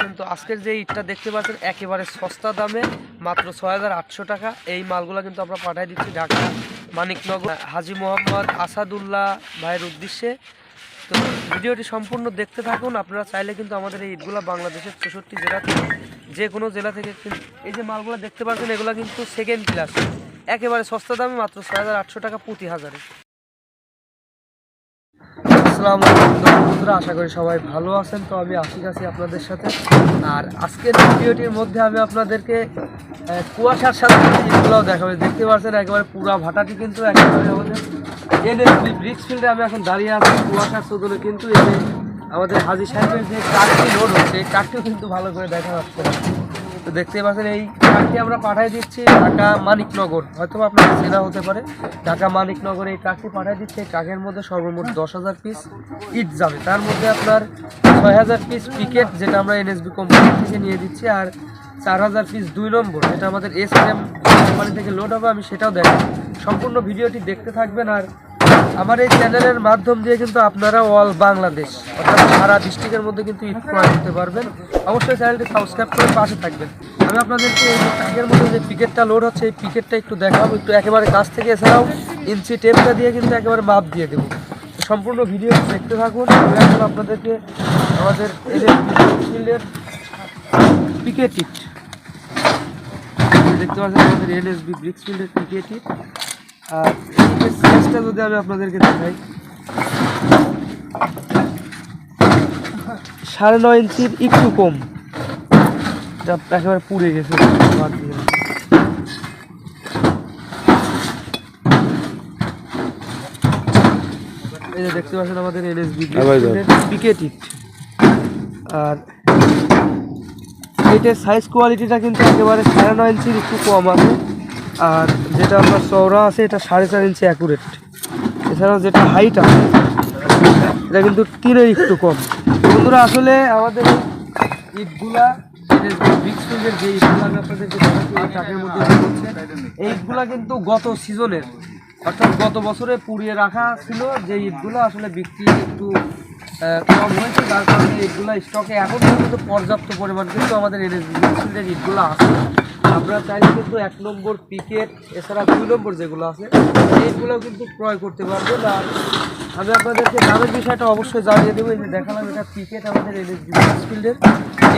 কিন্তু আজকের যে ইটটা দেখতে পাচ্ছেন একেবারে সস্তা দামে মাত্র ৬,৮০০ টাকা। এই মালগুলো কিন্তু আমরা পাঠিয়ে দিচ্ছি ঢাকা মানিকনগর হাজী মোহাম্মদ আসাদুল্লাহ ভাইয়ের উদ্দেশ্যে। তো ভিডিওটি সম্পূর্ণ দেখতে থাকুন। আপনারা চাইলে কিন্তু আমাদের এই ইটগুলো বাংলাদেশের ৬৪ জেলা থেকে যে কোনো জেলা থেকে এই যে মালগুলো দেখতে পাচ্ছেন এগুলো কিন্তু সেকেন্ড ক্লাস, একেবারে সস্তা দামে মাত্র ৬,৮০০ টাকা প্রতি হাজারে। আসসালামু আলাইকুম বন্ধুরা, আশা করি সবাই ভালো আছেন। তো আমি আশিক আছি আপনাদের সাথে। আর আজকের ভিডিওটির মধ্যে আমি আপনাদেরকে কুয়াশার সাথে ইটগুলোও দেখাবো। দেখতে পাচ্ছেন একেবারে পুরা ভাটাটি কিন্তু একেবারে আমাদের এনএসবি ব্রিক্স ফিল্ডে আমি এখন দাঁড়িয়ে আছি কুয়াশার সুদলে। কিন্তু এই যে আমাদের হাজী সাহেবের যে ট্রাকটি লোড হচ্ছে এই ট্রাকটিও কিন্তু ভালো করে দেখা যাচ্ছে। তো দেখতে পাচ্ছেন এই ট্রাকটি আমরা পাঠিয়ে দিচ্ছি ঢাকা মানিকনগর, হয়তো আপনাদের চেনা হতে পারে। ঢাকা মানিকনগর এই ট্রাকটি পাঠিয়ে দিচ্ছে। এই ট্রাকের মধ্যে সর্বমোট 10,000 পিস ইট যাবে। তার মধ্যে আপনার 6,000 পিস পিকেট যেটা আমরা এনএসবি কোম্পানি থেকে নিয়ে দিচ্ছি, আর 4,000 পিস 2 নম্বর যেটা আমাদের এসআরএম কোম্পানি থেকে লোড হবে। আমি সেটাও দেখাই, সম্পূর্ণ ভিডিওটি দেখতে থাকবেন। আর আমার এই চ্যানেলের মাধ্যম দিয়ে কিন্তু আপনারা অল বাংলাদেশ অর্থাৎ সারা ডিস্ট্রিক্টের মধ্যে কিন্তু ইট ক্রয় করতে পারবেন। অবশ্যই চ্যানেলটি সাবস্ক্রাইব করে পাশে থাকবেন। আমি আপনাদেরকে এই ট্রাকের মধ্যে যে পিকেটটা লোড হচ্ছে এই পিকেটটা একটু দেখাবো, একটু একেবারে কাছ থেকে। এছাড়াও ইঞ্চি টেপটা দিয়ে কিন্তু একেবারে মাপ দিয়ে দেবো। সম্পূর্ণ ভিডিও দেখতে থাকুন। আমি এখন আপনাদেরকে আমাদের ফিল্ডের পিকেট ইট দেখতে পাচ্ছেন, আমাদের এনএসবি ব্রিক্স ফিল্ডের পিকেট ইট। আর এই সাইজটা যদি আমি আপনাদেরকে দেখাই, 9.5 ইঞ্চির একটু কম, যা একেবারে পুড়ে গেছে। এই যে দেখতে পাচ্ছেন আমাদের এনএসবি পিকেট ইট। আর এইটার সাইজ কোয়ালিটিটা কিন্তু একেবারে 9.5 ইঞ্চির একটু কম আছে। আর যেটা আপনার চওড়া আছে এটা 4.5 ইঞ্চি অ্যাকুরেট। এছাড়াও যেটা হাইট আছে এটা কিন্তু 3-এর একটু কম। বন্ধুরা আসলে আমাদের এই ইটগুলা ব্রিক্স ফিল্ডের যে ইটগুলো আমি আপনাদেরকে দেখাচ্ছি এই ট্রাকের মধ্যে হচ্ছে, এই ইটগুলা কিন্তু গত সিজনের অর্থাৎ গত বছরে পুড়িয়ে রাখা ছিল। যে ইটগুলো আসলে বিক্রি একটু কম হয়েছে, যার কারণে ইটগুলো স্টকে এখন পর্যন্ত পর্যাপ্ত পরিমাণ কিন্তু আমাদের এনএসবি ব্রিক্স ফিল্ডের ইটগুলো আছে। আপনারা চাইলে কিন্তু 1 নম্বর পিকেট এছাড়া 2 নম্বর যেগুলো আছে এইগুলোও কিন্তু ক্রয় করতে পারবেন। আর আমি আপনাদেরকে দামের বিষয়টা অবশ্যই জানিয়ে দেবো। এই যে দেখালাম এটা পিকেট আমাদের এনএসবি ব্রিক্স ফিল্ডের,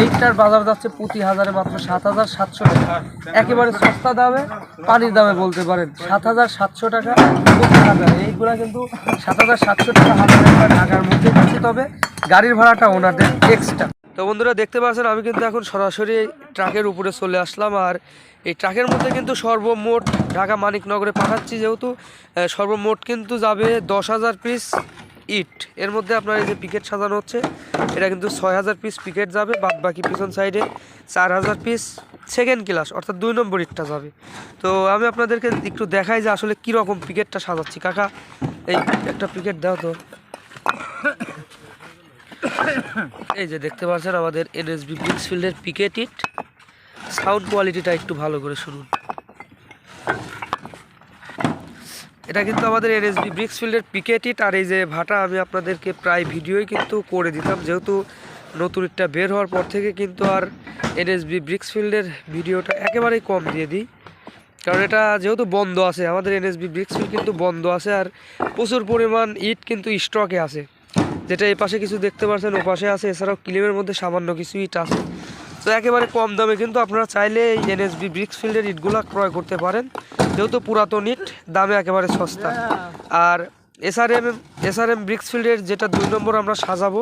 এইটার বাজার যাচ্ছে প্রতি হাজারে মাত্র 7,700 টাকা, একেবারে সস্তা দামে, পানির দামে বলতে পারেন। 7,700 টাকা প্রতি হাজারে। এইগুলা কিন্তু 7,700 টাকা হাজার ঢাকার মধ্যে দিচ্ছে, তবে গাড়ির ভাড়াটা ওনাদের এক্সট্রা। তো বন্ধুরা দেখতে পাচ্ছেন আমি কিন্তু এখন সরাসরি ট্রাকের উপরে চলে আসলাম। আর এই ট্রাকের মধ্যে কিন্তু সর্বমোট ঢাকা মানিকনগরে পাঠাচ্ছি, যেহেতু সর্বমোট কিন্তু যাবে 10,000 পিস ইট। এর মধ্যে আপনার এই যে পিকেট সাজানো হচ্ছে এটা কিন্তু 6,000 পিস পিকেট যাবে, বাদ বাকি পিছন সাইডে 4,000 পিস সেকেন্ড ক্লাস অর্থাৎ 2 নম্বর ইটটা যাবে। তো আমি আপনাদেরকে একটু দেখাই যে আসলে কীরকম পিকেটটা সাজাচ্ছি। কাকা এই একটা পিকেট দাও তো। এই যে দেখতে পাচ্ছেন আমাদের এনএসবি ব্রিক্স ফিল্ডের পিকেট ইট। সাউন্ড কোয়ালিটিটা একটু ভালো করে শুনুন। এটা কিন্তু আমাদের এনএসবি ব্রিক্স ফিল্ডের পিকেট ইট। আর এই যে ভাটা আমি আপনাদেরকে প্রায় ভিডিওই কিন্তু করে দিতাম, যেহেতু নতুন ইটটা বের হওয়ার পর থেকে কিন্তু আর এনএসবি ব্রিক্স ফিল্ডের ভিডিওটা একেবারেই কম দিয়ে দিই, কারণ এটা যেহেতু বন্ধ আছে। আমাদের এনএসবি ব্রিক্স ফিল্ড কিন্তু বন্ধ আছে, আর প্রচুর পরিমাণ ইট কিন্তু স্টকে আছে, যেটা এই পাশে কিছু দেখতে পাচ্ছেন ও পাশে আছে। এছাড়াও ক্লিমের মধ্যে সামান্য কিছু ইট আছে। তো একেবারে কম দামে কিন্তু আপনারা চাইলে এই এনএসবি ব্রিক্স ফিল্ডের ইটগুলো ক্রয় করতে পারেন, যেহেতু পুরাতন ইট, দামে একেবারে সস্তা। আর এসআরএম ব্রিক্স ফিল্ডের যেটা 2 নম্বর আমরা সাজাবো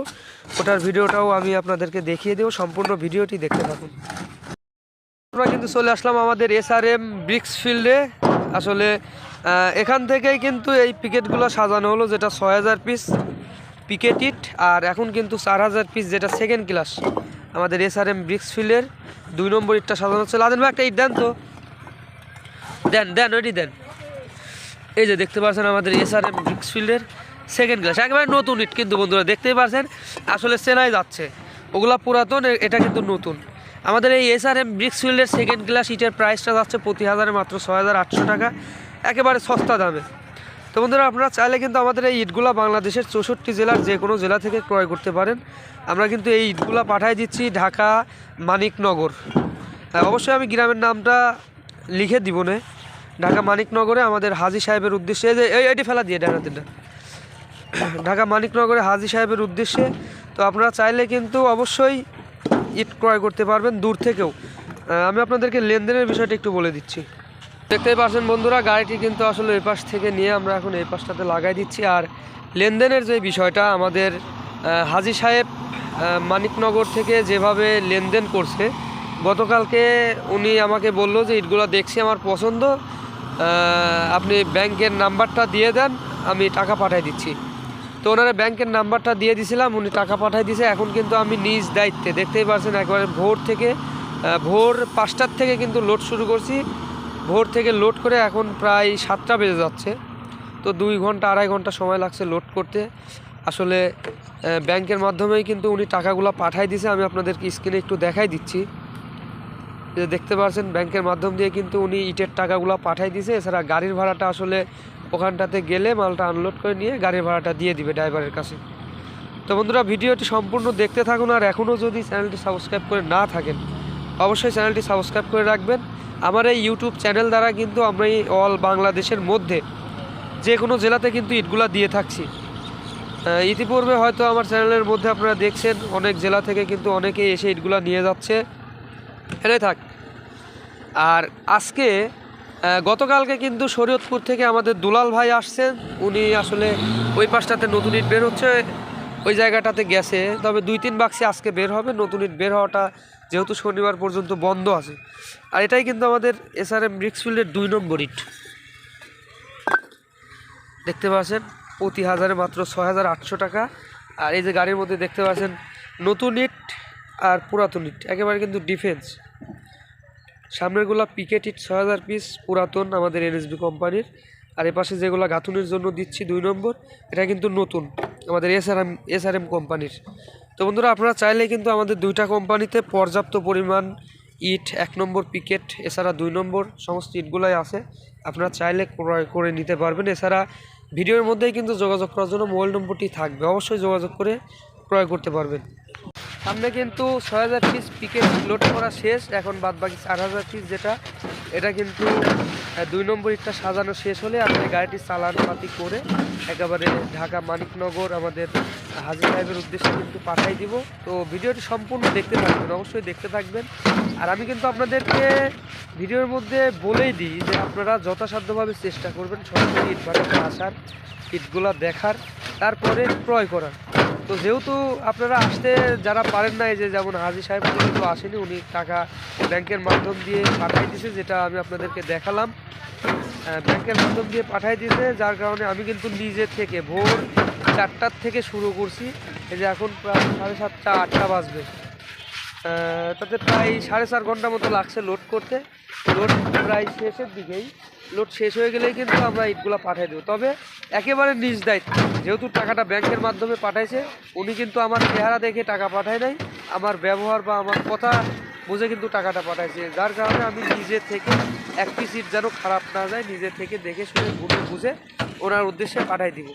ওটার ভিডিওটাও আমি আপনাদেরকে দেখিয়ে দেবো। সম্পূর্ণ ভিডিওটি দেখতে থাকুন। আমরা কিন্তু চলে আসলাম আমাদের এসআরএম ব্রিক্স ফিল্ডে। আসলে এখান থেকেই কিন্তু এই পিকেটগুলো সাজানো হলো, যেটা 6,000 পিস পিকেট ইট। আর এখন কিন্তু 4,000 পিস যেটা সেকেন্ড ক্লাস আমাদের এসআরএম ব্রিক্স ফিল্ডের 2 নম্বর ইটটা সাজানো হচ্ছে। লাদেন ভাই একটা ইট দেন তো, দেন ওইটি দেন। এই যে দেখতে পাচ্ছেন আমাদের এসআরএম ব্রিক্স ফিল্ডের সেকেন্ড ক্লাস, একেবারে নতুন ইট কিন্তু বন্ধুরা দেখতেই পাচ্ছেন। আসলে চেনাই যাচ্ছে, ওগুলা পুরাতন, এটা কিন্তু নতুন। আমাদের এই এসআরএম ব্রিক্স ফিল্ডের সেকেন্ড ক্লাস ইটের প্রাইসটা যাচ্ছে প্রতি হাজারে মাত্র 6,800 টাকা, একেবারে সস্তা দামে। তো বন্ধুরা আপনারা চাইলে কিন্তু আমাদের এই ইটগুলা বাংলাদেশের 64 জেলার যে কোনো জেলা থেকে ক্রয় করতে পারেন। আমরা কিন্তু এই ইটগুলা পাঠিয়ে দিচ্ছি ঢাকা মানিকনগর। অবশ্যই আমি গ্রামের নামটা লিখে দিব না। ঢাকা মানিকনগরে আমাদের হাজী সাহেবের উদ্দেশ্যে, যে এইটি ফেলা দিয়ে ডানাতিনটা, ঢাকা মানিকনগরে হাজী সাহেবের উদ্দেশ্যে। তো আপনারা চাইলে কিন্তু অবশ্যই ইট ক্রয় করতে পারবেন দূর থেকেও। আমি আপনাদেরকে লেনদেনের বিষয়টা একটু বলে দিচ্ছি। দেখতেই পাচ্ছেন বন্ধুরা, গাড়িটি কিন্তু আসলে এই পাশ থেকে নিয়ে আমরা এখন এই পাশটাতে লাগাই দিচ্ছি। আর লেনদেনের যে বিষয়টা, আমাদের হাজী সাহেব মানিকনগর থেকে যেভাবে লেনদেন করছে, গতকালকে উনি আমাকে বললো যে ইটগুলো দেখছি আমার পছন্দ, আপনি ব্যাংকের নাম্বারটা দিয়ে দেন, আমি টাকা পাঠিয়ে দিচ্ছি। তো ওনারা ব্যাংকের নাম্বারটা দিয়ে দিয়েছিলাম, উনি টাকা পাঠিয়ে দিয়েছে। এখন কিন্তু আমি নিজ দায়িত্বে, দেখতেই পাচ্ছেন একবারে ভোর 5টার থেকে কিন্তু লোড শুরু করছি। ভোর থেকে লোড করে এখন প্রায় 7টা বেজে যাচ্ছে। তো 2 ঘন্টা 2.5 ঘন্টা সময় লাগছে লোড করতে। আসলে ব্যাংকের মাধ্যমেই কিন্তু উনি টাকাগুলো পাঠিয়ে দিয়েছে। আমি আপনাদেরকে স্ক্রিনে একটু দেখাই দিচ্ছি, যে দেখতে পাচ্ছেন ব্যাংকের মাধ্যম দিয়ে কিন্তু উনি ইটের টাকাগুলো পাঠিয়ে দিয়েছে। এছাড়া গাড়ির ভাড়াটা আসলে ওখানটাতে গেলে মালটা আনলোড করে নিয়ে গাড়ির ভাড়াটা দিয়ে দিবে ড্রাইভারের কাছে। তো বন্ধুরা, ভিডিওটি সম্পূর্ণ দেখতে থাকুন। আর এখনও যদি চ্যানেলটি সাবস্ক্রাইব করে না থাকেন, অবশ্যই চ্যানেলটি সাবস্ক্রাইব করে রাখবেন। আমার এই ইউটিউব চ্যানেল দ্বারা কিন্তু আমরা এই অল বাংলাদেশের মধ্যে যে কোনো জেলাতে কিন্তু ইটগুলা দিয়ে থাকছি। ইতিপূর্বে হয়তো আমার চ্যানেলের মধ্যে আপনারা দেখছেন অনেক জেলা থেকে কিন্তু অনেকেই এসে ইটগুলা নিয়ে যাচ্ছে। এটাই থাক। আর আজকে গতকালকে কিন্তু শরীয়তপুর থেকে আমাদের দুলাল ভাই আসছেন। উনি আসলে ওই পাশটাতে নতুন ইট বের হচ্ছে, ওই জায়গাটাতে গেছে। তবে 2-3 বাক্সে আজকে বের হবে। নতুন ইট বের হওয়াটা যেহেতু শনিবার পর্যন্ত বন্ধ আছে। আর এটাই কিন্তু আমাদের SRM ব্রিক্সফিল্ডের 2 নম্বর ইট। দেখতে পাচ্ছেন প্রতি হাজারে মাত্র 6,800 টাকা। আর এই যে গাড়ির মধ্যে দেখতে পাচ্ছেন নতুন ইট আর পুরাতন ইট, একেবারে কিন্তু ডিফেন্স। সামনেরগুলো পিকেট ইট 6,000 পিস পুরাতন আমাদের NSB কোম্পানির। আর এপাশে যেগুলো গাঁথুনির জন্য দিচ্ছি 2 নম্বর, এটা কিন্তু নতুন আমাদের SRM কোম্পানির। তো বন্ধুরা, আপনারা চাইলে কিন্তু আমাদের 2টা কোম্পানিতে পর্যাপ্ত পরিমাণ ইট 1 নম্বর পিকেট এছাড়া 2 নম্বর সমস্ত ইটগুলাই আছে। আপনারা চাইলে ক্রয় করে নিতে পারবেন। এছাড়া ভিডিওর মধ্যেই কিন্তু যোগাযোগ করার জন্য মোবাইল নম্বরটি থাকবে, অবশ্যই যোগাযোগ করে ক্রয় করতে পারবেন। সামনে কিন্তু 6,000 পিস পিকেট লোড করা শেষ। এখন বাদ বাকি 4,000 পিস যেটা, এটা কিন্তু 2 নম্বর ইটটা সাজানো শেষ হলে আপনি গাড়িটি চালানপাতি করে একেবারে ঢাকা মানিকনগর আমাদের হাজী সাহেবের উদ্দেশ্যে কিন্তু পাঠাই দিব। তো ভিডিওটি সম্পূর্ণ দেখতে থাকবেন, অবশ্যই দেখতে থাকবেন। আর আমি কিন্তু আপনাদেরকে ভিডিওর মধ্যে বলেই দিই যে আপনারা যথাসাধ্যভাবে চেষ্টা করবেন সরাসরি ইট ভাটাতে আসার, ইটগুলা দেখার, তারপরে ক্রয় করার। তো যেহেতু আপনারা আসতে যারা পারেন না, এই যে যেমন হাজী সাহেব কিন্তু আসেনি, উনি টাকা ব্যাংকের মাধ্যম দিয়ে পাঠাই দিয়েছে, যেটা আমি আপনাদেরকে দেখালাম। ব্যাংকের মাধ্যম দিয়ে পাঠাই দিয়েছে, যার কারণে আমি কিন্তু নিজে থেকে ভোর 4টার থেকে শুরু করছি। এই যে এখন প্রায় 7:30 8টা বাজবে, তাতে প্রায় 4.5 ঘন্টা মতো লাগছে লোড করতে। লোড প্রায় শেষের দিকেই, লোড শেষ হয়ে গেলেই কিন্তু আমরা ইটগুলো পাঠিয়ে দেবো। তবে একেবারে নিজ দায়িত্ব, যেহেতু টাকাটা ব্যাংকের মাধ্যমে পাঠাইছে, উনি কিন্তু আমার চেহারা দেখে টাকা পাঠায় নাই, আমার ব্যবহার বা আমার কথা বুঝে কিন্তু টাকাটা পাঠাইছে। যার কারণে আমি নিজে থেকে এক পিস ইট যেন খারাপ না যায়, নিজে থেকে দেখে শুনে বুঝে ওনার উদ্দেশ্যে পাঠাই দিব।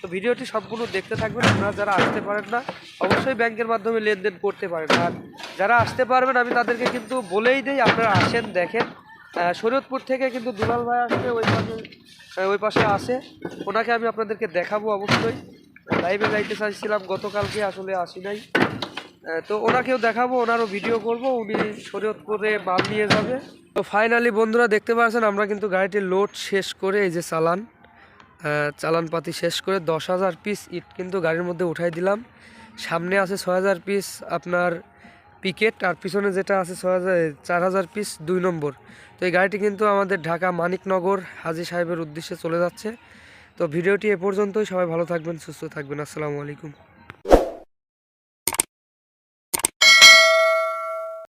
তো ভিডিওটি সম্পূর্ণ দেখতে থাকবেন। আপনারা যারা আসতে পারেন না, অবশ্যই ব্যাংকের মাধ্যমে লেনদেন করতে পারেন। আর যারা আসতে পারবেন, আমি তাদেরকে কিন্তু বলেই দিই আপনারা আসেন, দেখেন। শরীয়তপুর থেকে কিন্তু দুলাল ভাই আসবে, ওই পাশে আসে, ওনাকে আমি আপনাদেরকে দেখাবো। অবশ্যই লাইভে যাইতে চাইছিলাম গতকালকে, আসলে আসি নাই। তো ওনাকেও দেখাবো, ওনারও ভিডিও করব, উনি শরীয়তপুরে মাল নিয়ে যাবে। তো ফাইনালি বন্ধুরা দেখতে পাচ্ছেন আমরা কিন্তু গাড়িটির লোড শেষ করে, এই যে চালানপাতি শেষ করে 10,000 পিস ইট কিন্তু গাড়ির মধ্যে উঠাই দিলাম। সামনে আছে 6,000 পিস আপনার পিকেট, আর পিছনে যেটা আছে 4,000 পিস 2 নম্বর। তো এই গাড়িটি কিন্তু আমাদের ঢাকা মানিকনগর হাজী সাহেবের উদ্দেশ্যে চলে যাচ্ছে। তো ভিডিওটি এ পর্যন্তই। সবাই ভালো থাকবেন, সুস্থ থাকবেন। আসসালামু আলাইকুম।